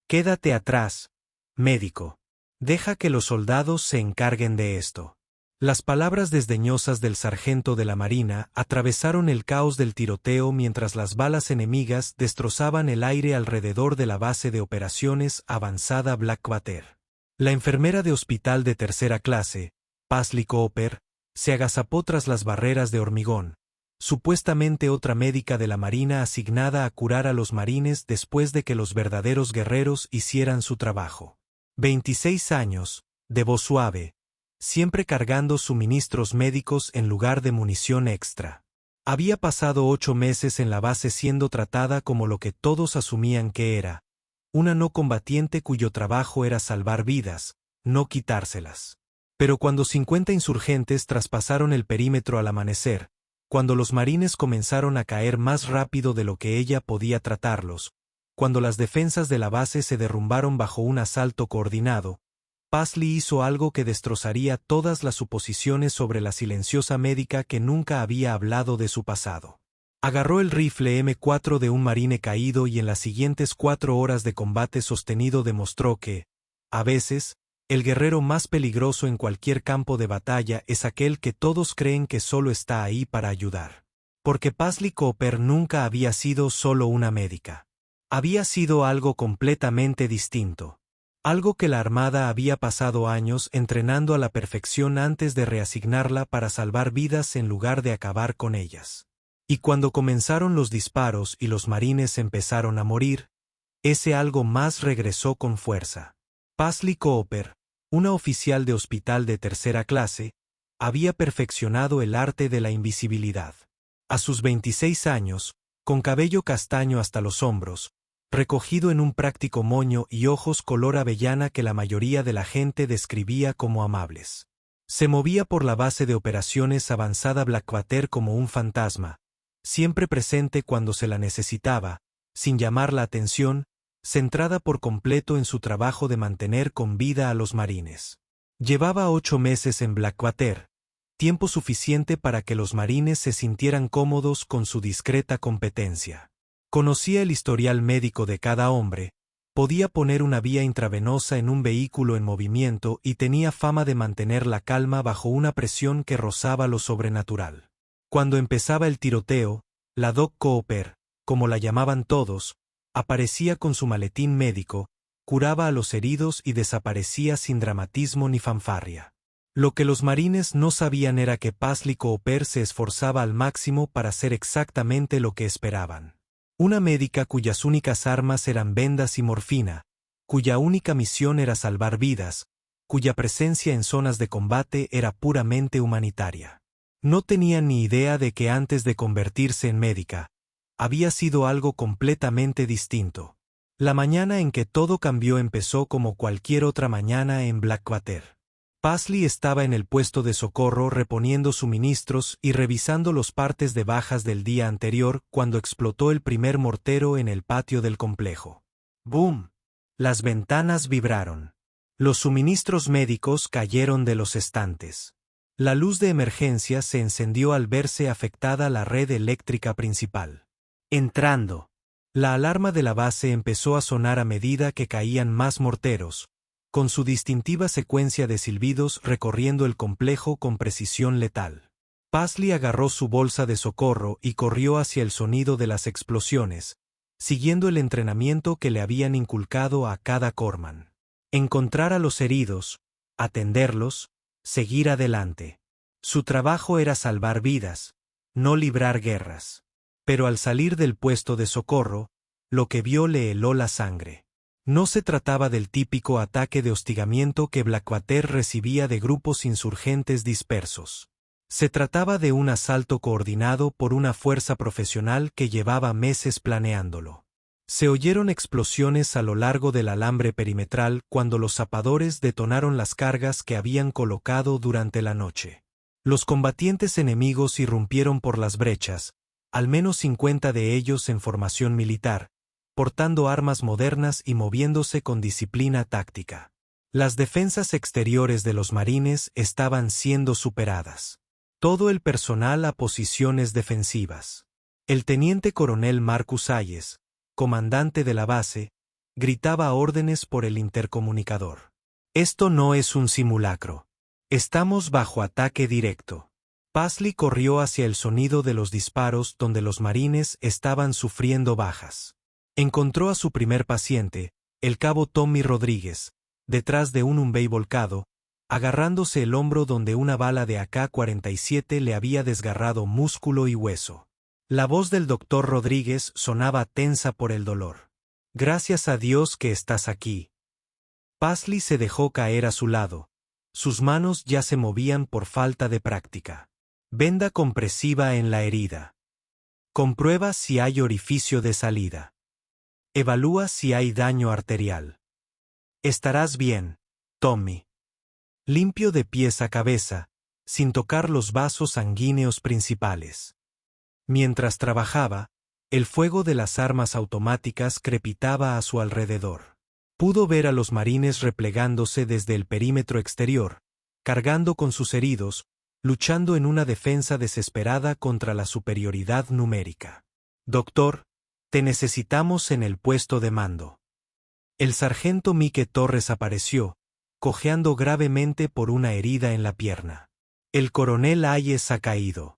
Quédate atrás, médico. Deja que los soldados se encarguen de esto. Las palabras desdeñosas del sargento de la marina atravesaron el caos del tiroteo mientras las balas enemigas destrozaban el aire alrededor de la base de operaciones avanzada Blackwater. La enfermera de hospital de tercera clase, Paisley Cooper, se agazapó tras las barreras de hormigón, supuestamente otra médica de la marina asignada a curar a los marines después de que los verdaderos guerreros hicieran su trabajo. 26 años, de voz suave, siempre cargando suministros médicos en lugar de munición extra. Había pasado 8 meses en la base siendo tratada como lo que todos asumían que era, una no combatiente cuyo trabajo era salvar vidas, no quitárselas. Pero cuando 50 insurgentes traspasaron el perímetro al amanecer, cuando los marines comenzaron a caer más rápido de lo que ella podía tratarlos, cuando las defensas de la base se derrumbaron bajo un asalto coordinado, Paisley hizo algo que destrozaría todas las suposiciones sobre la silenciosa médica que nunca había hablado de su pasado. Agarró el rifle M4 de un marine caído y en las siguientes 4 horas de combate sostenido demostró que, a veces, el guerrero más peligroso en cualquier campo de batalla es aquel que todos creen que solo está ahí para ayudar. Porque Paisley Cooper nunca había sido solo una médica. Había sido algo completamente distinto. Algo que la Armada había pasado años entrenando a la perfección antes de reasignarla para salvar vidas en lugar de acabar con ellas. Y cuando comenzaron los disparos y los marines empezaron a morir, ese algo más regresó con fuerza. Paisley Cooper, una oficial de hospital de tercera clase, había perfeccionado el arte de la invisibilidad. A sus 26 años, con cabello castaño hasta los hombros, recogido en un práctico moño y ojos color avellana que la mayoría de la gente describía como amables. Se movía por la base de operaciones avanzada Blackwater como un fantasma, siempre presente cuando se la necesitaba, sin llamar la atención, centrada por completo en su trabajo de mantener con vida a los marines. Llevaba 8 meses en Blackwater, tiempo suficiente para que los marines se sintieran cómodos con su discreta competencia. Conocía el historial médico de cada hombre, podía poner una vía intravenosa en un vehículo en movimiento y tenía fama de mantener la calma bajo una presión que rozaba lo sobrenatural. Cuando empezaba el tiroteo, la Doc Cooper, como la llamaban todos, aparecía con su maletín médico, curaba a los heridos y desaparecía sin dramatismo ni fanfarria. Lo que los marines no sabían era que Paisley Cooper se esforzaba al máximo para hacer exactamente lo que esperaban. Una médica cuyas únicas armas eran vendas y morfina, cuya única misión era salvar vidas, cuya presencia en zonas de combate era puramente humanitaria. No tenían ni idea de que antes de convertirse en médica, había sido algo completamente distinto. La mañana en que todo cambió empezó como cualquier otra mañana en Blackwater. Paisley estaba en el puesto de socorro reponiendo suministros y revisando los partes de bajas del día anterior cuando explotó el primer mortero en el patio del complejo. ¡Boom! Las ventanas vibraron. Los suministros médicos cayeron de los estantes. La luz de emergencia se encendió al verse afectada la red eléctrica principal. Entrando. La alarma de la base empezó a sonar a medida que caían más morteros, con su distintiva secuencia de silbidos recorriendo el complejo con precisión letal. Paisley agarró su bolsa de socorro y corrió hacia el sonido de las explosiones, siguiendo el entrenamiento que le habían inculcado a cada corpsman. Encontrar a los heridos, atenderlos, seguir adelante. Su trabajo era salvar vidas, no librar guerras. Pero al salir del puesto de socorro, lo que vio le heló la sangre. No se trataba del típico ataque de hostigamiento que Blackwater recibía de grupos insurgentes dispersos. Se trataba de un asalto coordinado por una fuerza profesional que llevaba meses planeándolo. Se oyeron explosiones a lo largo del alambre perimetral cuando los zapadores detonaron las cargas que habían colocado durante la noche. Los combatientes enemigos irrumpieron por las brechas, al menos 50 de ellos en formación militar, portando armas modernas y moviéndose con disciplina táctica. Las defensas exteriores de los marines estaban siendo superadas. Todo el personal a posiciones defensivas. El teniente coronel Marcus Hayes, comandante de la base, gritaba órdenes por el intercomunicador. Esto no es un simulacro. Estamos bajo ataque directo. Paisley corrió hacia el sonido de los disparos donde los marines estaban sufriendo bajas. Encontró a su primer paciente, el cabo Tommy Rodríguez, detrás de un Humvee volcado, agarrándose el hombro donde una bala de AK-47 le había desgarrado músculo y hueso. La voz del doctor Rodríguez sonaba tensa por el dolor. Gracias a Dios que estás aquí. Paisley se dejó caer a su lado. Sus manos ya se movían por falta de práctica. Venda compresiva en la herida. Comprueba si hay orificio de salida. Evalúa si hay daño arterial. Estarás bien, Tommy. Limpio de pies a cabeza, sin tocar los vasos sanguíneos principales. Mientras trabajaba, el fuego de las armas automáticas crepitaba a su alrededor. Pudo ver a los marines replegándose desde el perímetro exterior, cargando con sus heridos, luchando en una defensa desesperada contra la superioridad numérica. Doctor, te necesitamos en el puesto de mando. El sargento Mike Torres apareció, cojeando gravemente por una herida en la pierna. El coronel Hayes ha caído.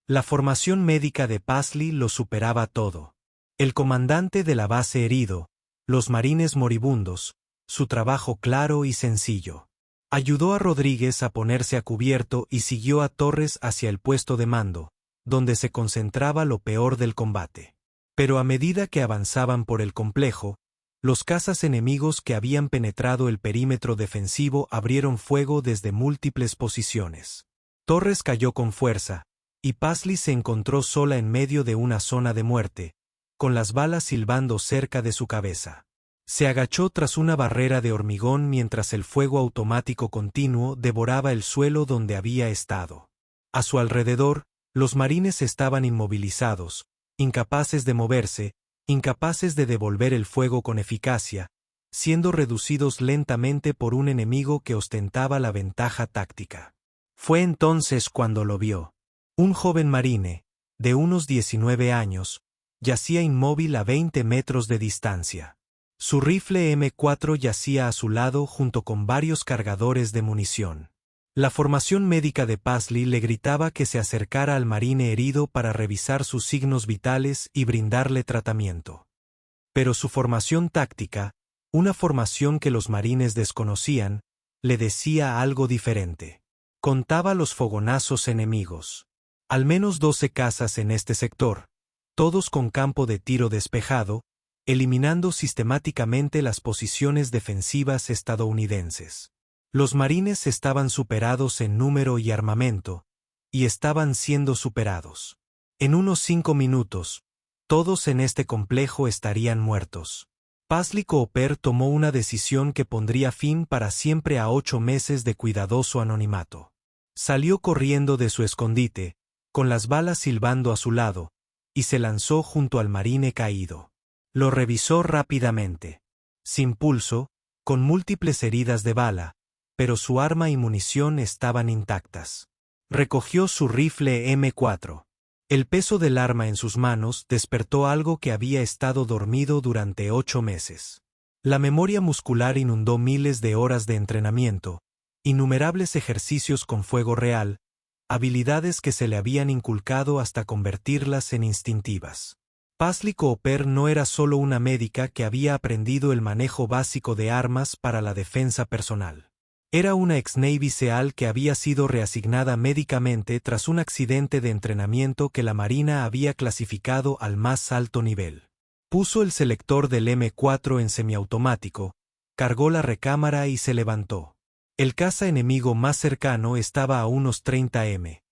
La formación médica de Paisley lo superaba todo. El comandante de la base herido, los marines moribundos, su trabajo claro y sencillo. Ayudó a Rodríguez a ponerse a cubierto y siguió a Torres hacia el puesto de mando, donde se concentraba lo peor del combate. Pero a medida que avanzaban por el complejo, los cazas enemigos que habían penetrado el perímetro defensivo abrieron fuego desde múltiples posiciones. Torres cayó con fuerza, y Paisley se encontró sola en medio de una zona de muerte, con las balas silbando cerca de su cabeza. Se agachó tras una barrera de hormigón mientras el fuego automático continuo devoraba el suelo donde había estado. A su alrededor, los marines estaban inmovilizados, incapaces de moverse, incapaces de devolver el fuego con eficacia, siendo reducidos lentamente por un enemigo que ostentaba la ventaja táctica. Fue entonces cuando lo vio. Un joven marine, de unos 19 años, yacía inmóvil a 20 metros de distancia. Su rifle M4 yacía a su lado junto con varios cargadores de munición. La formación médica de Paisley le gritaba que se acercara al marine herido para revisar sus signos vitales y brindarle tratamiento. Pero su formación táctica, una formación que los marines desconocían, le decía algo diferente. Contaba los fogonazos enemigos. Al menos 12 cazas en este sector, todos con campo de tiro despejado, eliminando sistemáticamente las posiciones defensivas estadounidenses. Los marines estaban superados en número y armamento, y estaban siendo superados. En unos 5 minutos, todos en este complejo estarían muertos. Paisley Cooper tomó una decisión que pondría fin para siempre a 8 meses de cuidadoso anonimato. Salió corriendo de su escondite, con las balas silbando a su lado, y se lanzó junto al marine caído. Lo revisó rápidamente. Sin pulso, con múltiples heridas de bala, pero su arma y munición estaban intactas. Recogió su rifle M4. El peso del arma en sus manos despertó algo que había estado dormido durante 8 meses. La memoria muscular inundó miles de horas de entrenamiento, innumerables ejercicios con fuego real, habilidades que se le habían inculcado hasta convertirlas en instintivas. Paisley Cooper no era solo una médica que había aprendido el manejo básico de armas para la defensa personal. Era una ex-Navy SEAL que había sido reasignada médicamente tras un accidente de entrenamiento que la Marina había clasificado al más alto nivel. Puso el selector del M4 en semiautomático, cargó la recámara y se levantó. El caza enemigo más cercano estaba a unos 30 m,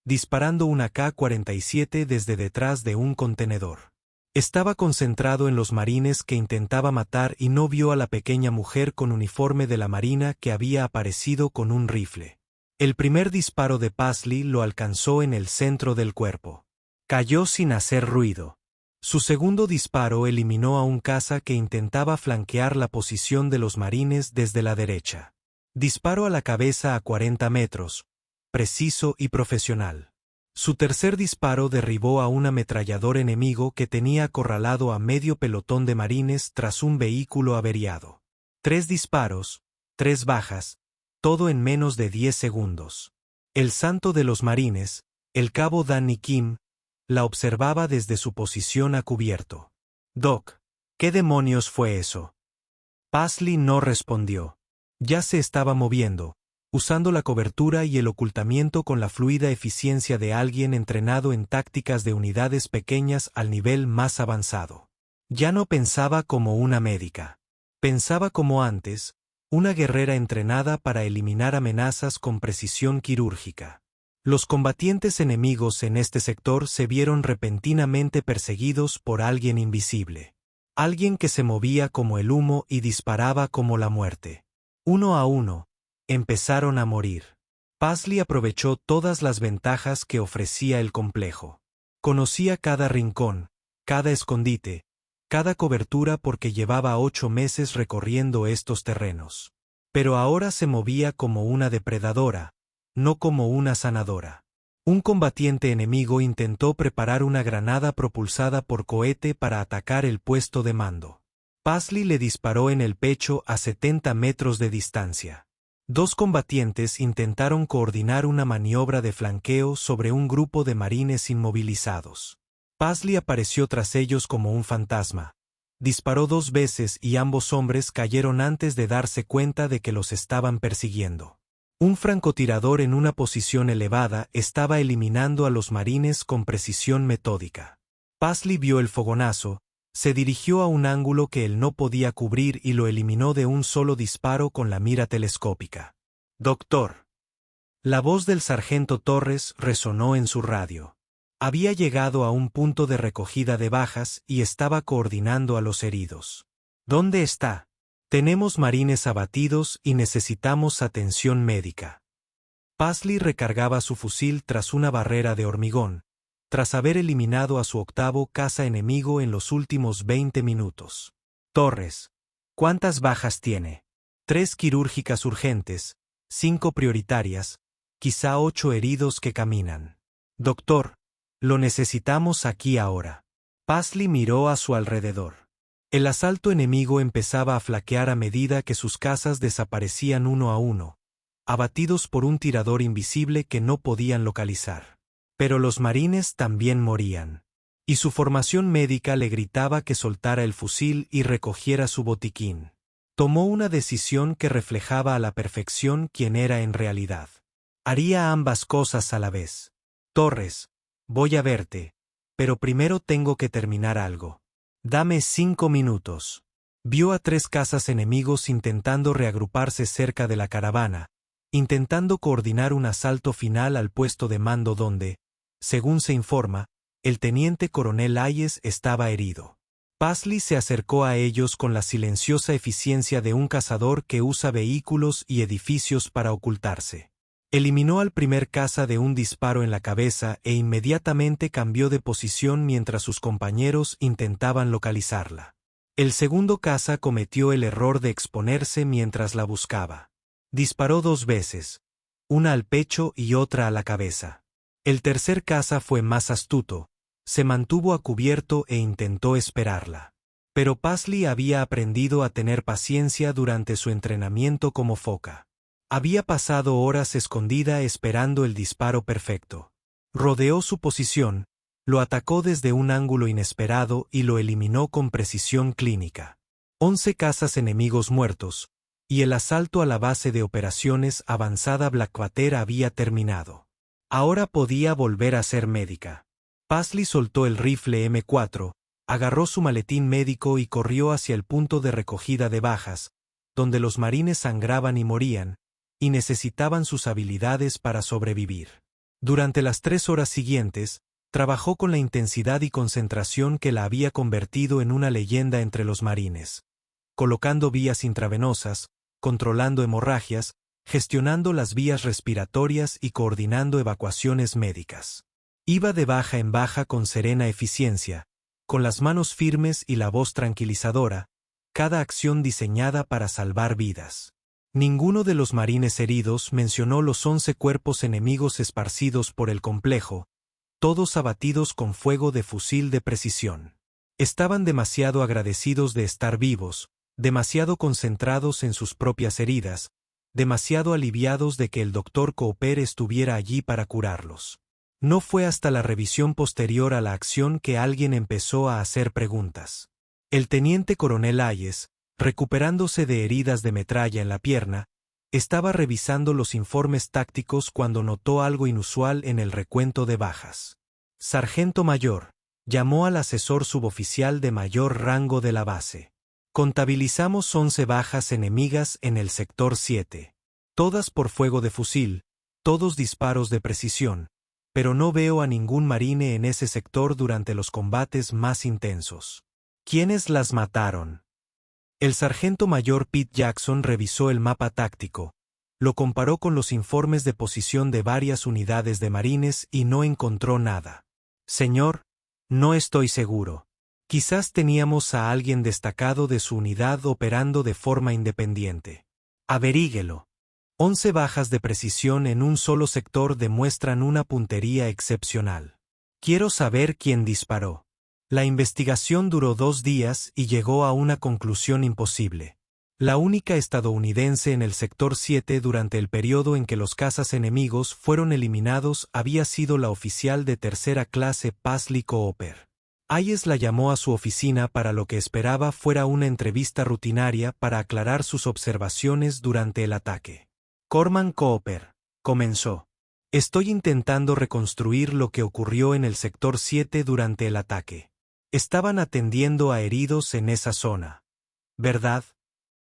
disparando una K-47 desde detrás de un contenedor. Estaba concentrado en los marines que intentaba matar y no vio a la pequeña mujer con uniforme de la Marina que había aparecido con un rifle. El primer disparo de Paisley lo alcanzó en el centro del cuerpo. Cayó sin hacer ruido. Su segundo disparo eliminó a un caza que intentaba flanquear la posición de los marines desde la derecha. Disparo a la cabeza a 40 metros, preciso y profesional. Su tercer disparo derribó a un ametrallador enemigo que tenía acorralado a medio pelotón de marines tras un vehículo averiado. 3 disparos, 3 bajas, todo en menos de 10 segundos. El santo de los marines, el cabo Danny Kim, la observaba desde su posición a cubierto. «Doc, ¿qué demonios fue eso?» Paisley no respondió. Ya se estaba moviendo, usando la cobertura y el ocultamiento con la fluida eficiencia de alguien entrenado en tácticas de unidades pequeñas al nivel más avanzado. Ya no pensaba como una médica. Pensaba como antes, una guerrera entrenada para eliminar amenazas con precisión quirúrgica. Los combatientes enemigos en este sector se vieron repentinamente perseguidos por alguien invisible. Alguien que se movía como el humo y disparaba como la muerte. Uno a uno, empezaron a morir. Paisley aprovechó todas las ventajas que ofrecía el complejo. Conocía cada rincón, cada escondite, cada cobertura porque llevaba 8 meses recorriendo estos terrenos. Pero ahora se movía como una depredadora, no como una sanadora. Un combatiente enemigo intentó preparar una granada propulsada por cohete para atacar el puesto de mando. Paisley le disparó en el pecho a 70 metros de distancia. 2 combatientes intentaron coordinar una maniobra de flanqueo sobre un grupo de marines inmovilizados. Paisley apareció tras ellos como un fantasma. Disparó 2 veces y ambos hombres cayeron antes de darse cuenta de que los estaban persiguiendo. Un francotirador en una posición elevada estaba eliminando a los marines con precisión metódica. Paisley vio el fogonazo, se dirigió a un ángulo que él no podía cubrir y lo eliminó de un solo disparo con la mira telescópica. «Doctor». La voz del sargento Torres resonó en su radio. Había llegado a un punto de recogida de bajas y estaba coordinando a los heridos. «¿Dónde está?» «Tenemos marines abatidos y necesitamos atención médica». Paisley recargaba su fusil tras una barrera de hormigón, tras haber eliminado a su octavo caza enemigo en los últimos 20 minutos. «Torres, ¿cuántas bajas tiene?» 3 quirúrgicas urgentes, 5 prioritarias, quizá 8 heridos que caminan. «Doctor, lo necesitamos aquí ahora». Paisley miró a su alrededor. El asalto enemigo empezaba a flaquear a medida que sus cazas desaparecían uno a uno, abatidos por un tirador invisible que no podían localizar. Pero los marines también morían. Y su formación médica le gritaba que soltara el fusil y recogiera su botiquín. Tomó una decisión que reflejaba a la perfección quién era en realidad. Haría ambas cosas a la vez. «Torres, voy a verte, pero primero tengo que terminar algo. Dame 5 minutos». Vio a 3 cazas enemigos intentando reagruparse cerca de la caravana, intentando coordinar un asalto final al puesto de mando donde, según se informa, el teniente coronel Hayes estaba herido. Paisley se acercó a ellos con la silenciosa eficiencia de un cazador que usa vehículos y edificios para ocultarse. Eliminó al primer caza de un disparo en la cabeza e inmediatamente cambió de posición mientras sus compañeros intentaban localizarla. El segundo caza cometió el error de exponerse mientras la buscaba. Disparó 2 veces, una al pecho y otra a la cabeza. El tercer caza fue más astuto, se mantuvo a cubierto e intentó esperarla. Pero Paisley había aprendido a tener paciencia durante su entrenamiento como foca. Había pasado horas escondida esperando el disparo perfecto. Rodeó su posición, lo atacó desde un ángulo inesperado y lo eliminó con precisión clínica. 11 cazas enemigos muertos, y el asalto a la base de operaciones avanzada Blackwater había terminado. Ahora podía volver a ser médica. Paisley soltó el rifle M4, agarró su maletín médico y corrió hacia el punto de recogida de bajas, donde los marines sangraban y morían, y necesitaban sus habilidades para sobrevivir. Durante las 3 horas siguientes, trabajó con la intensidad y concentración que la había convertido en una leyenda entre los marines, colocando vías intravenosas, controlando hemorragias, gestionando las vías respiratorias y coordinando evacuaciones médicas. Iba de baja en baja con serena eficiencia, con las manos firmes y la voz tranquilizadora, cada acción diseñada para salvar vidas. Ninguno de los marines heridos mencionó los 11 cuerpos enemigos esparcidos por el complejo, todos abatidos con fuego de fusil de precisión. Estaban demasiado agradecidos de estar vivos, demasiado concentrados en sus propias heridas, demasiado aliviados de que el doctor Cooper estuviera allí para curarlos. No fue hasta la revisión posterior a la acción que alguien empezó a hacer preguntas. El teniente coronel Hayes, recuperándose de heridas de metralla en la pierna, estaba revisando los informes tácticos cuando notó algo inusual en el recuento de bajas. Sargento mayor, llamó al asesor suboficial de mayor rango de la base. Contabilizamos 11 bajas enemigas en el sector 7. Todas por fuego de fusil, todos disparos de precisión, pero no veo a ningún marine en ese sector durante los combates más intensos. ¿Quiénes las mataron? El sargento mayor Pete Jackson revisó el mapa táctico, lo comparó con los informes de posición de varias unidades de marines y no encontró nada. Señor, no estoy seguro. Quizás teníamos a alguien destacado de su unidad operando de forma independiente. Averíguelo. 11 bajas de precisión en un solo sector demuestran una puntería excepcional. Quiero saber quién disparó. La investigación duró 2 días y llegó a una conclusión imposible. La única estadounidense en el sector 7 durante el periodo en que los cazas enemigos fueron eliminados había sido la oficial de tercera clase Paisley Cooper. Hayes la llamó a su oficina para lo que esperaba fuera una entrevista rutinaria para aclarar sus observaciones durante el ataque. Corman Cooper, comenzó. Estoy intentando reconstruir lo que ocurrió en el sector 7 durante el ataque. Estaban atendiendo a heridos en esa zona. ¿Verdad?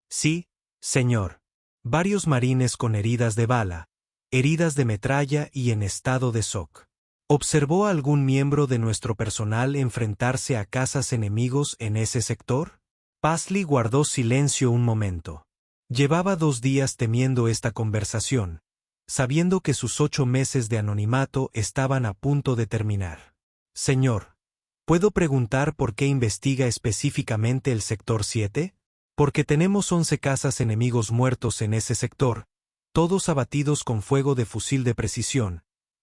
Sí, señor. Varios marines con heridas de bala, heridas de metralla y en estado de shock. ¿Observó a algún miembro de nuestro personal enfrentarse a cazas enemigos en ese sector? Paisley guardó silencio un momento. Llevaba 2 días temiendo esta conversación, sabiendo que sus 8 meses de anonimato estaban a punto de terminar. Señor, ¿puedo preguntar por qué investiga específicamente el sector 7? Porque tenemos 11 cazas enemigos muertos en ese sector, todos abatidos con fuego de fusil de precisión,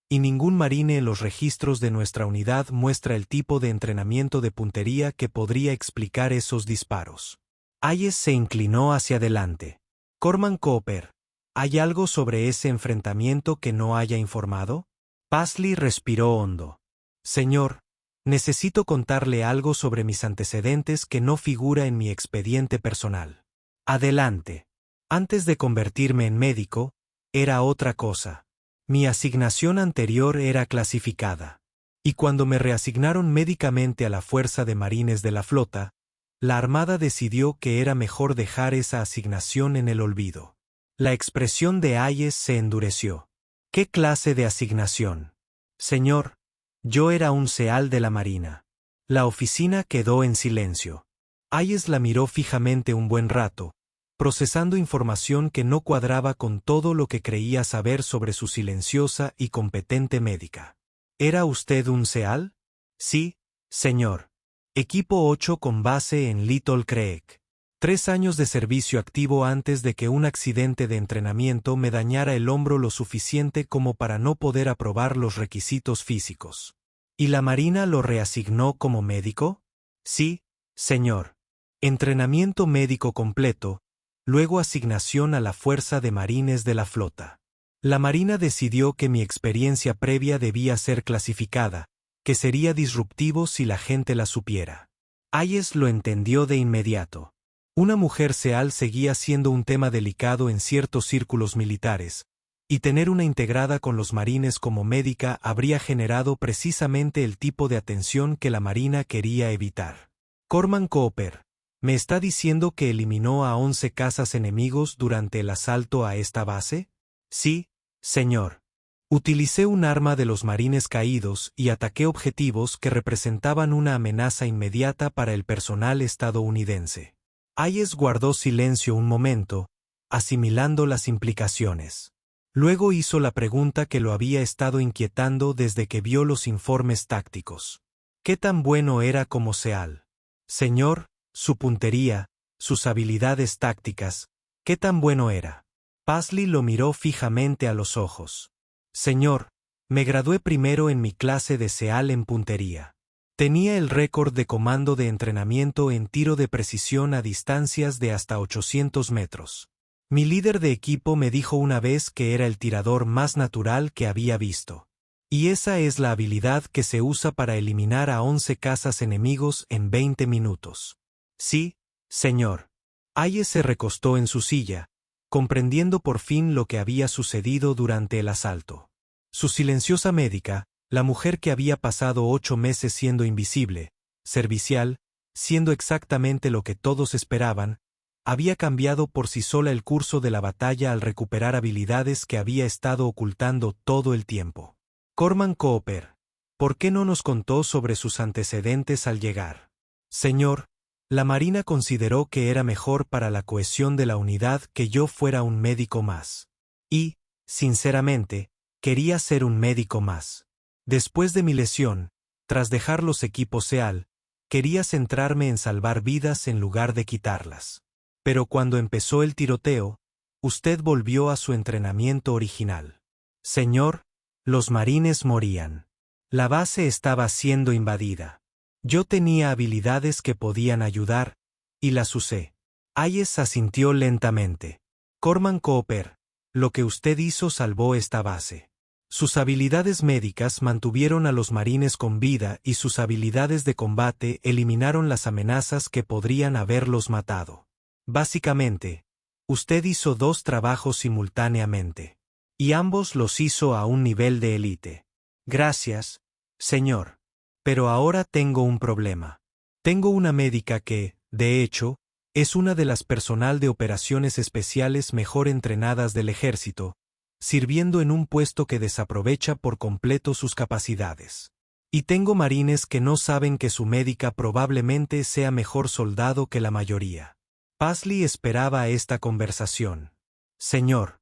y ningún marine en los registros de nuestra unidad muestra el tipo de entrenamiento de puntería que podría explicar esos disparos. Hayes se inclinó hacia adelante. Corman Cooper, ¿hay algo sobre ese enfrentamiento que no haya informado? Paisley respiró hondo. Señor, necesito contarle algo sobre mis antecedentes que no figura en mi expediente personal. Adelante. Antes de convertirme en médico, era otra cosa. Mi asignación anterior era clasificada. Y cuando me reasignaron médicamente a la Fuerza de Marines de la Flota, la Armada decidió que era mejor dejar esa asignación en el olvido. La expresión de Hayes se endureció. ¿Qué clase de asignación? Señor, yo era un SEAL de la Marina. La oficina quedó en silencio. Hayes la miró fijamente un buen rato, procesando información que no cuadraba con todo lo que creía saber sobre su silenciosa y competente médica. ¿Era usted un SEAL? Sí, señor. Equipo 8 con base en Little Creek. 3 años de servicio activo antes de que un accidente de entrenamiento me dañara el hombro lo suficiente como para no poder aprobar los requisitos físicos. ¿Y la Marina lo reasignó como médico? Sí, señor. Entrenamiento médico completo, luego asignación a la Fuerza de Marines de la Flota. La Marina decidió que mi experiencia previa debía ser clasificada, que sería disruptivo si la gente la supiera. Hayes lo entendió de inmediato. Una mujer SEAL seguía siendo un tema delicado en ciertos círculos militares, y tener una integrada con los marines como médica habría generado precisamente el tipo de atención que la Marina quería evitar. Corman Cooper, ¿me está diciendo que eliminó a 11 cazas enemigos durante el asalto a esta base? Sí, señor. Utilicé un arma de los marines caídos y ataqué objetivos que representaban una amenaza inmediata para el personal estadounidense. Hayes guardó silencio un momento, asimilando las implicaciones. Luego hizo la pregunta que lo había estado inquietando desde que vio los informes tácticos. ¿Qué tan bueno era como SEAL? Señor, su puntería, sus habilidades tácticas, ¿qué tan bueno era? Paisley lo miró fijamente a los ojos. Señor, Me gradué primero en mi clase de SEAL en puntería. Tenía el récord de comando de entrenamiento en tiro de precisión a distancias de hasta 800 metros. Mi líder de equipo me dijo una vez que era el tirador más natural que había visto. Y esa es la habilidad que se usa para eliminar a 11 cazas enemigos en 20 minutos. Sí, señor. Hayes se recostó en su silla, comprendiendo por fin lo que había sucedido durante el asalto. Su silenciosa médica, la mujer que había pasado 8 meses siendo invisible, servicial, siendo exactamente lo que todos esperaban, había cambiado por sí sola el curso de la batalla al recuperar habilidades que había estado ocultando todo el tiempo. Corman Cooper, ¿por qué no nos contó sobre sus antecedentes al llegar? Señor, la Marina consideró que era mejor para la cohesión de la unidad que yo fuera un médico más. Y, sinceramente, quería ser un médico más. Después de mi lesión, tras dejar los equipos SEAL, quería centrarme en salvar vidas en lugar de quitarlas. Pero cuando empezó el tiroteo, usted volvió a su entrenamiento original. Señor, los marines morían. La base estaba siendo invadida. Yo tenía habilidades que podían ayudar, y las usé. Hayes asintió lentamente. Corman Cooper, lo que usted hizo salvó esta base. Sus habilidades médicas mantuvieron a los marines con vida y sus habilidades de combate eliminaron las amenazas que podrían haberlos matado. Básicamente, usted hizo 2 trabajos simultáneamente. Y ambos los hizo a un nivel de élite. Gracias, señor. Pero ahora tengo un problema. Tengo una médica que, de hecho, es una de las personal de operaciones especiales mejor entrenadas del ejército, sirviendo en un puesto que desaprovecha por completo sus capacidades. Y tengo marines que no saben que su médica probablemente sea mejor soldado que la mayoría. Paisley esperaba esta conversación. Señor,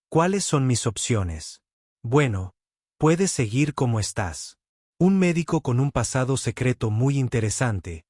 ¿cuáles son mis opciones? Bueno, puedes seguir como estás. Un médico con un pasado secreto muy interesante,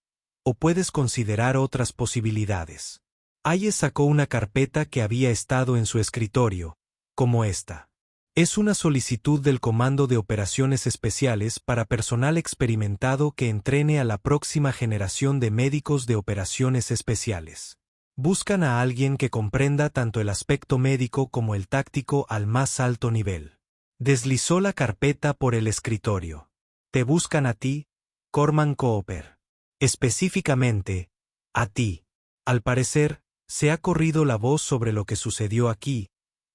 o puedes considerar otras posibilidades. Hayes sacó una carpeta que había estado en su escritorio, como esta. Es una solicitud del Comando de Operaciones Especiales para personal experimentado que entrene a la próxima generación de médicos de operaciones especiales. Buscan a alguien que comprenda tanto el aspecto médico como el táctico al más alto nivel. Deslizó la carpeta por el escritorio. Te buscan a ti, Corman Cooper. Específicamente, a ti. Al parecer, se ha corrido la voz sobre lo que sucedió aquí,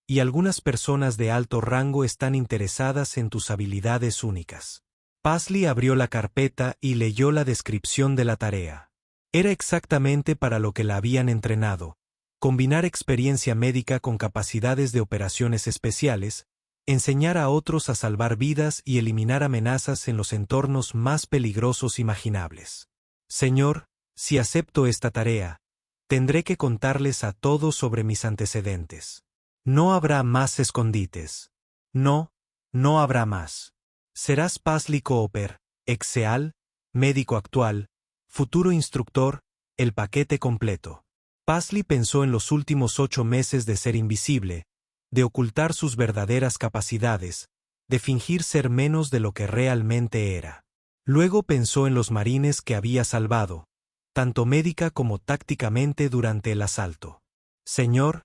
y algunas personas de alto rango están interesadas en tus habilidades únicas. Paisley abrió la carpeta y leyó la descripción de la tarea. Era exactamente para lo que la habían entrenado: combinar experiencia médica con capacidades de operaciones especiales, enseñar a otros a salvar vidas y eliminar amenazas en los entornos más peligrosos imaginables. Señor, si acepto esta tarea, tendré que contarles a todos sobre mis antecedentes. No habrá más escondites. No, no habrá más. Serás Paisley Cooper, ex-SEAL, médico actual, futuro instructor, el paquete completo. Paisley pensó en los últimos 8 meses de ser invisible, de ocultar sus verdaderas capacidades, de fingir ser menos de lo que realmente era. Luego pensó en los marines que había salvado, tanto médica como tácticamente durante el asalto. Señor,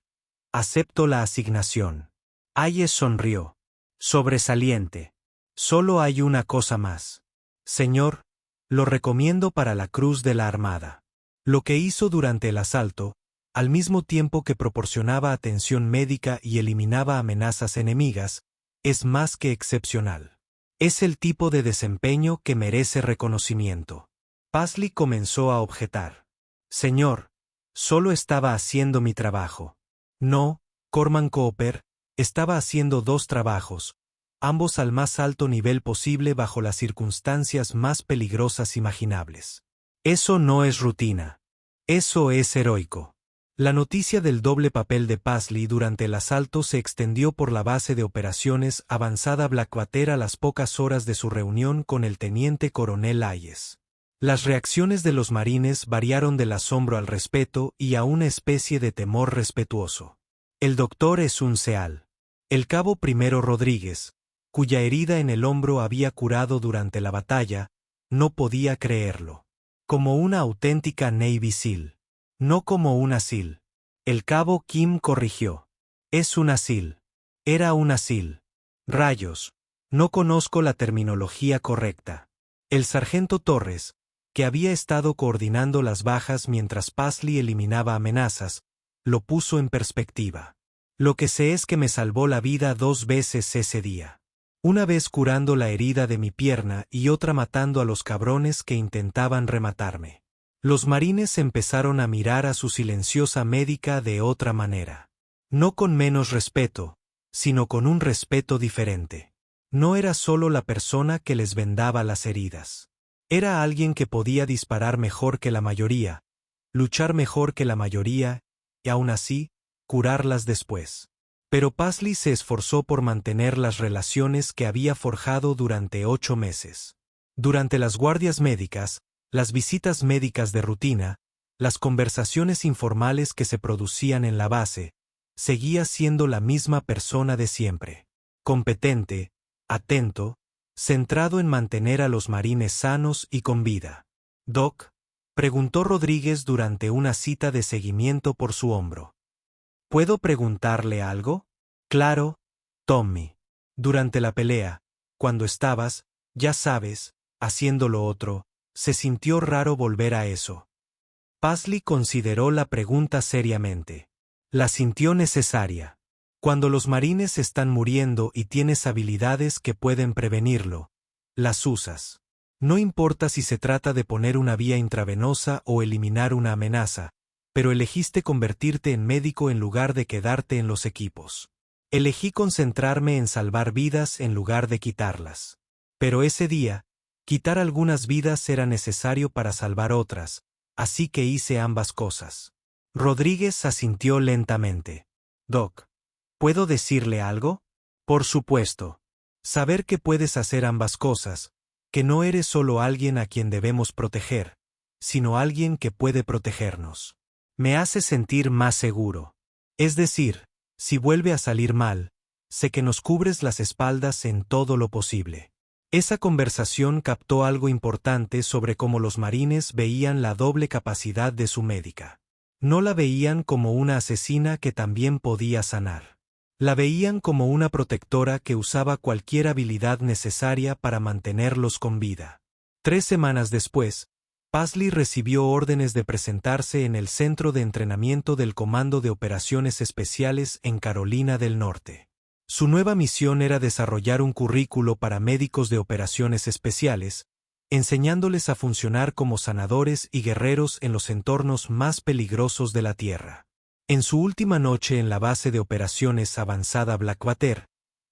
acepto la asignación. Hayes sonrió. Sobresaliente. Solo hay una cosa más. Señor, lo recomiendo para la Cruz de la Armada. Lo que hizo durante el asalto, al mismo tiempo que proporcionaba atención médica y eliminaba amenazas enemigas, es más que excepcional. Es el tipo de desempeño que merece reconocimiento. Paisley comenzó a objetar. Señor, solo estaba haciendo mi trabajo. No, Corman Cooper, estaba haciendo 2 trabajos, ambos al más alto nivel posible bajo las circunstancias más peligrosas imaginables. Eso no es rutina. Eso es heroico. La noticia del doble papel de Paisley durante el asalto se extendió por la base de operaciones avanzada Blackwater a las pocas horas de su reunión con el teniente coronel Hayes. Las reacciones de los marines variaron del asombro al respeto y a una especie de temor respetuoso. El doctor es un SEAL. El cabo Primero Rodríguez, cuya herida en el hombro había curado durante la batalla, no podía creerlo. Como una auténtica Navy SEAL. No como una SEAL. El cabo Kim corrigió. Es una SEAL. Era una SEAL. Rayos. No conozco la terminología correcta. El sargento Torres, que había estado coordinando las bajas mientras Paisley eliminaba amenazas, lo puso en perspectiva. Lo que sé es que me salvó la vida 2 veces ese día. Una vez curando la herida de mi pierna y otra matando a los cabrones que intentaban rematarme. Los marines empezaron a mirar a su silenciosa médica de otra manera. No con menos respeto, sino con un respeto diferente. No era solo la persona que les vendaba las heridas. Era alguien que podía disparar mejor que la mayoría, luchar mejor que la mayoría, y aún así, curarlas después. Pero Paisley se esforzó por mantener las relaciones que había forjado durante 8 meses. Durante las guardias médicas, las visitas médicas de rutina, las conversaciones informales que se producían en la base, seguía siendo la misma persona de siempre. Competente, atento, centrado en mantener a los marines sanos y con vida. «Doc», preguntó Rodríguez durante una cita de seguimiento por su hombro. ¿Puedo preguntarle algo? Claro, Tommy. Durante la pelea, cuando estabas, ya sabes, haciendo lo otro, se sintió raro volver a eso. Paisley consideró la pregunta seriamente. La sintió necesaria. Cuando los marines están muriendo y tienes habilidades que pueden prevenirlo, las usas. No importa si se trata de poner una vía intravenosa o eliminar una amenaza, pero elegiste convertirte en médico en lugar de quedarte en los equipos. Elegí concentrarme en salvar vidas en lugar de quitarlas. Pero ese día, quitar algunas vidas era necesario para salvar otras, así que hice ambas cosas. Rodríguez asintió lentamente. Doc, ¿puedo decirle algo? Por supuesto. Saber que puedes hacer ambas cosas, que no eres solo alguien a quien debemos proteger, sino alguien que puede protegernos. Me hace sentir más seguro. Es decir, si vuelve a salir mal, sé que nos cubres las espaldas en todo lo posible. Esa conversación captó algo importante sobre cómo los marines veían la doble capacidad de su médica. No la veían como una asesina que también podía sanar. La veían como una protectora que usaba cualquier habilidad necesaria para mantenerlos con vida. 3 semanas después, Paisley recibió órdenes de presentarse en el Centro de Entrenamiento del Comando de Operaciones Especiales en Carolina del Norte. Su nueva misión era desarrollar un currículo para médicos de operaciones especiales, enseñándoles a funcionar como sanadores y guerreros en los entornos más peligrosos de la Tierra. En su última noche en la base de operaciones avanzada Blackwater,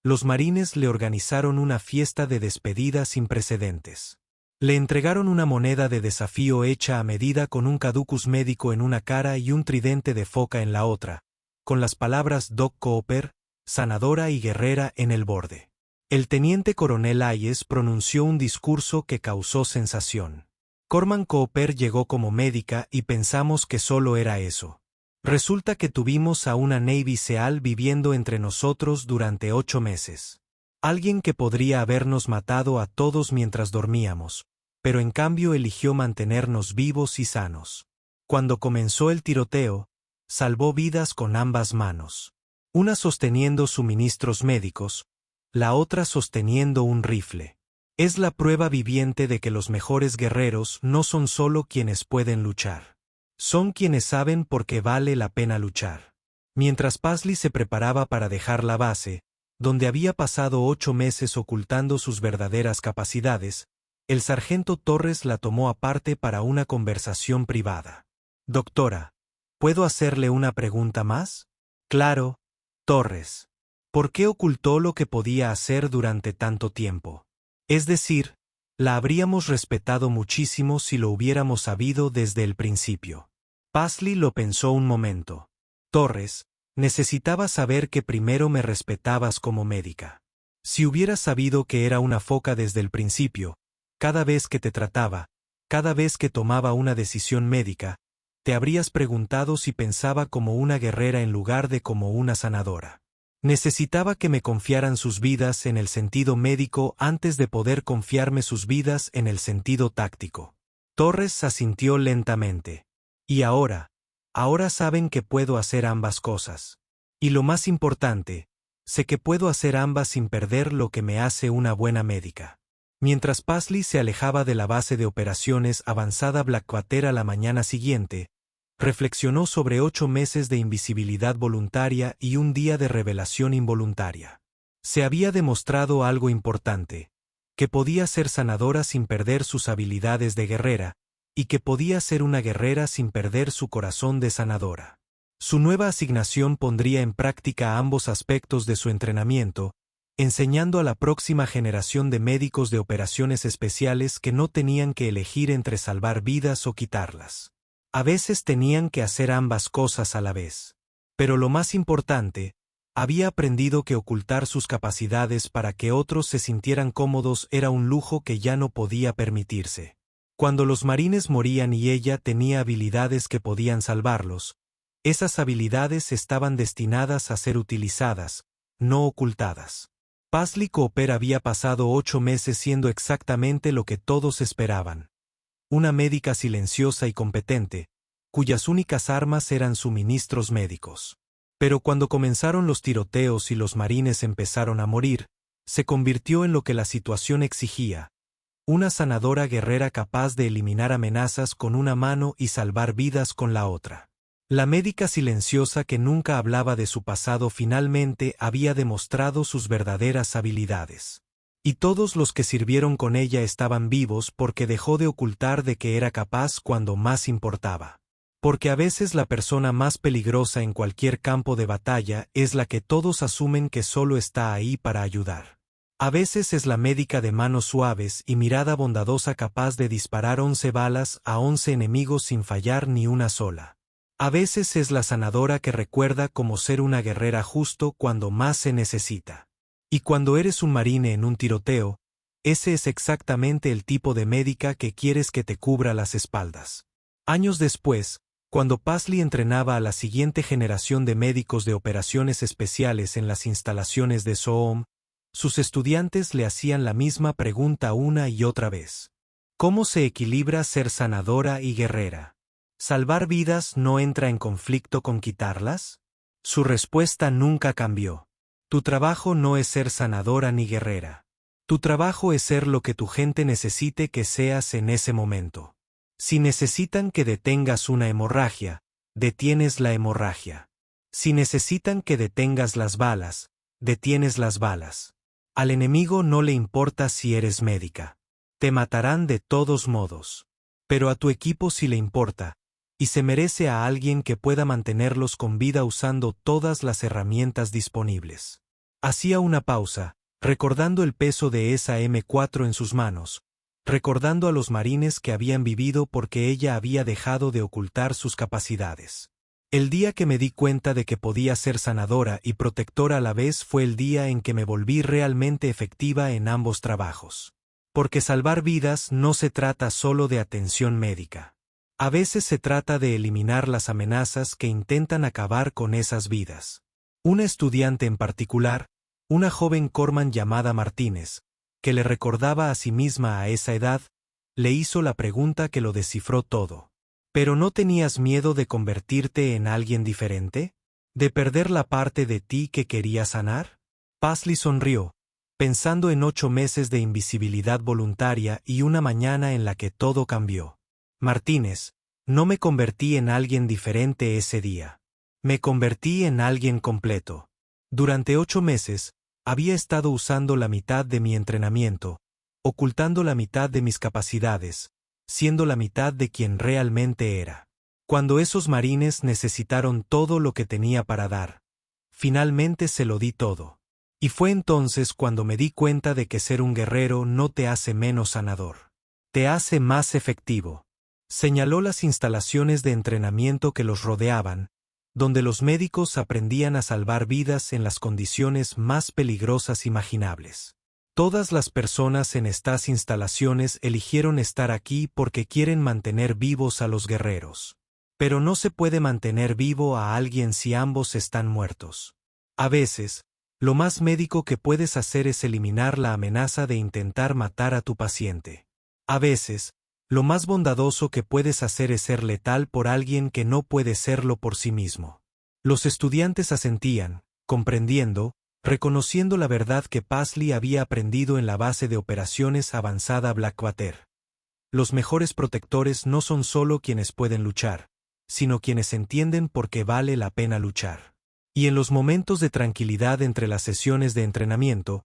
los marines le organizaron una fiesta de despedida sin precedentes. Le entregaron una moneda de desafío hecha a medida con un caducus médico en una cara y un tridente de foca en la otra, con las palabras Doc Cooper, sanadora y guerrera en el borde. El teniente coronel Hayes pronunció un discurso que causó sensación. Corman Cooper llegó como médica y pensamos que solo era eso. Resulta que tuvimos a una Navy SEAL viviendo entre nosotros durante 8 meses. Alguien que podría habernos matado a todos mientras dormíamos, pero en cambio eligió mantenernos vivos y sanos. Cuando comenzó el tiroteo, salvó vidas con ambas manos. Una sosteniendo suministros médicos, la otra sosteniendo un rifle. Es la prueba viviente de que los mejores guerreros no son solo quienes pueden luchar. Son quienes saben por qué vale la pena luchar. Mientras Paisley se preparaba para dejar la base, donde había pasado 8 meses ocultando sus verdaderas capacidades, el sargento Torres la tomó aparte para una conversación privada. Doctora, ¿puedo hacerle una pregunta más? Claro, Torres. ¿Por qué ocultó lo que podía hacer durante tanto tiempo? Es decir, la habríamos respetado muchísimo si lo hubiéramos sabido desde el principio. Paisley lo pensó un momento. Torres, necesitaba saber que primero me respetabas como médica. Si hubieras sabido que era una foca desde el principio, cada vez que te trataba, cada vez que tomaba una decisión médica, te habrías preguntado si pensaba como una guerrera en lugar de como una sanadora. Necesitaba que me confiaran sus vidas en el sentido médico antes de poder confiarme sus vidas en el sentido táctico. Torres asintió lentamente. Y ahora saben que puedo hacer ambas cosas. Y lo más importante, sé que puedo hacer ambas sin perder lo que me hace una buena médica. Mientras Paisley se alejaba de la base de operaciones avanzada Blackwater a la mañana siguiente, reflexionó sobre 8 meses de invisibilidad voluntaria y un día de revelación involuntaria. Se había demostrado algo importante, que podía ser sanadora sin perder sus habilidades de guerrera, y que podía ser una guerrera sin perder su corazón de sanadora. Su nueva asignación pondría en práctica ambos aspectos de su entrenamiento, enseñando a la próxima generación de médicos de operaciones especiales que no tenían que elegir entre salvar vidas o quitarlas. A veces tenían que hacer ambas cosas a la vez. Pero lo más importante, había aprendido que ocultar sus capacidades para que otros se sintieran cómodos era un lujo que ya no podía permitirse. Cuando los marines morían y ella tenía habilidades que podían salvarlos, esas habilidades estaban destinadas a ser utilizadas, no ocultadas. Paisley Cooper había pasado 8 meses siendo exactamente lo que todos esperaban. Una médica silenciosa y competente, cuyas únicas armas eran suministros médicos. Pero cuando comenzaron los tiroteos y los marines empezaron a morir, se convirtió en lo que la situación exigía: una sanadora guerrera capaz de eliminar amenazas con una mano y salvar vidas con la otra. La médica silenciosa que nunca hablaba de su pasado finalmente había demostrado sus verdaderas habilidades. Y todos los que sirvieron con ella estaban vivos porque dejó de ocultar de que era capaz cuando más importaba. Porque a veces la persona más peligrosa en cualquier campo de batalla es la que todos asumen que solo está ahí para ayudar. A veces es la médica de manos suaves y mirada bondadosa capaz de disparar 11 balas a 11 enemigos sin fallar ni una sola. A veces es la sanadora que recuerda cómo ser una guerrera justo cuando más se necesita. Y cuando eres un marine en un tiroteo, ese es exactamente el tipo de médica que quieres que te cubra las espaldas. Años después, cuando Paisley entrenaba a la siguiente generación de médicos de operaciones especiales en las instalaciones de SOOM, sus estudiantes le hacían la misma pregunta una y otra vez. ¿Cómo se equilibra ser sanadora y guerrera? ¿Salvar vidas no entra en conflicto con quitarlas? Su respuesta nunca cambió. Tu trabajo no es ser sanadora ni guerrera. Tu trabajo es ser lo que tu gente necesite que seas en ese momento. Si necesitan que detengas una hemorragia, detienes la hemorragia. Si necesitan que detengas las balas, detienes las balas. Al enemigo no le importa si eres médica. Te matarán de todos modos. Pero a tu equipo sí le importa, y se merece a alguien que pueda mantenerlos con vida usando todas las herramientas disponibles. Hacía una pausa, recordando el peso de esa M4 en sus manos, recordando a los marines que habían vivido porque ella había dejado de ocultar sus capacidades. El día que me di cuenta de que podía ser sanadora y protectora a la vez fue el día en que me volví realmente efectiva en ambos trabajos. Porque salvar vidas no se trata solo de atención médica. A veces se trata de eliminar las amenazas que intentan acabar con esas vidas. Una estudiante en particular, una joven Corman llamada Martínez, que le recordaba a sí misma a esa edad, le hizo la pregunta que lo descifró todo. ¿Pero no tenías miedo de convertirte en alguien diferente? ¿De perder la parte de ti que quería sanar? Paisley sonrió, pensando en 8 meses de invisibilidad voluntaria y una mañana en la que todo cambió. Martínez, no me convertí en alguien diferente ese día. Me convertí en alguien completo. Durante 8 meses, había estado usando la mitad de mi entrenamiento, ocultando la mitad de mis capacidades, siendo la mitad de quien realmente era. Cuando esos marines necesitaron todo lo que tenía para dar, finalmente se lo di todo. Y fue entonces cuando me di cuenta de que ser un guerrero no te hace menos sanador. Te hace más efectivo. Señaló las instalaciones de entrenamiento que los rodeaban, donde los médicos aprendían a salvar vidas en las condiciones más peligrosas imaginables. Todas las personas en estas instalaciones eligieron estar aquí porque quieren mantener vivos a los guerreros. Pero no se puede mantener vivo a alguien si ambos están muertos. A veces, Lo más médico que puedes hacer es eliminar la amenaza de intentar matar a tu paciente. A veces, lo más bondadoso que puedes hacer es ser letal por alguien que no puede serlo por sí mismo. Los estudiantes asentían, comprendiendo, reconociendo la verdad que Paisley había aprendido en la base de operaciones avanzada Blackwater. Los mejores protectores no son solo quienes pueden luchar, sino quienes entienden por qué vale la pena luchar. Y en los momentos de tranquilidad entre las sesiones de entrenamiento,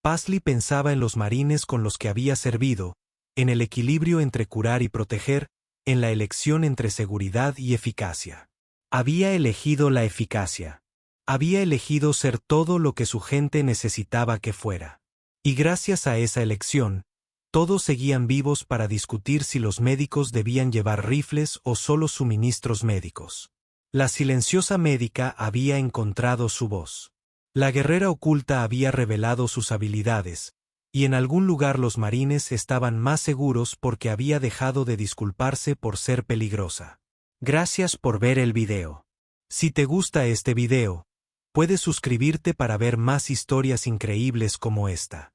Paisley pensaba en los marines con los que había servido, en el equilibrio entre curar y proteger, en la elección entre seguridad y eficacia. Había elegido la eficacia. Había elegido ser todo lo que su gente necesitaba que fuera. Y gracias a esa elección, todos seguían vivos para discutir si los médicos debían llevar rifles o solo suministros médicos. La silenciosa médica había encontrado su voz. La guerrera oculta había revelado sus habilidades, y en algún lugar los marines estaban más seguros porque había dejado de disculparse por ser peligrosa. Gracias por ver el video. Si te gusta este video, puedes suscribirte para ver más historias increíbles como esta.